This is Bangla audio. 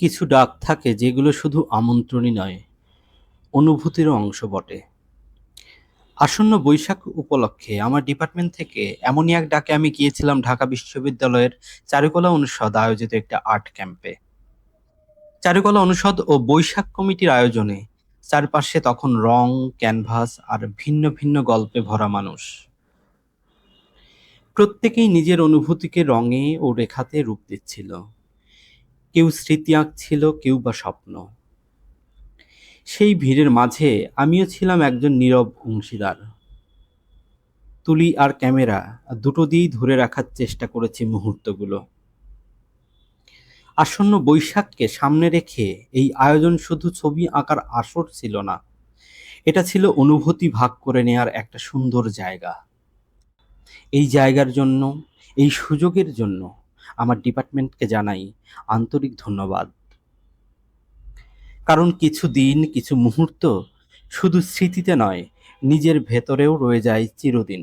কিছু ডাক থাকে যেগুলো শুধু আমন্ত্রণই নয়, অনুভূতিরও অংশ বটে। আসন্ন বৈশাখ উপলক্ষে আমার ডিপার্টমেন্ট থেকে এমনই এক ডাকে আমি গিয়েছিলাম ঢাকা বিশ্ববিদ্যালয়ের চারুকলা অনুষদ আয়োজিত একটা আর্ট ক্যাম্পে। চারুকলা অনুষদ ও বৈশাখ কমিটির আয়োজনে চারপাশে তখন রং, ক্যানভাস আর ভিন্ন ভিন্ন গল্পে ভরা মানুষ। প্রত্যেকেই নিজের অনুভূতিকে রঙে ও রেখাতে রূপ দিচ্ছিল। কেউ স্মৃতি আঁকছিল, কেউ বা স্বপ্ন। সেই ভিড়ের মাঝে আমিও ছিলাম একজন নীরব অংশীদার। তুলি আর ক্যামেরা দুটো দিয়েই ধরে রাখার চেষ্টা করেছি মুহূর্তগুলো। আসন্ন বৈশাখকে সামনে রেখে এই আয়োজন শুধু ছবি আঁকার আসর ছিল না, এটা ছিল অনুভূতি ভাগ করে নেয়ার একটা সুন্দর জায়গা। এই জায়গার জন্য, এই সুযোগের জন্য আমার ডিপার্টমেন্টকে জানাই আন্তরিক ধন্যবাদ। কারণ কিছু দিন, কিছু মুহূর্ত শুধু স্মৃতিতে নয়, নিজের ভেতরেও রয়ে যায় চিরদিন।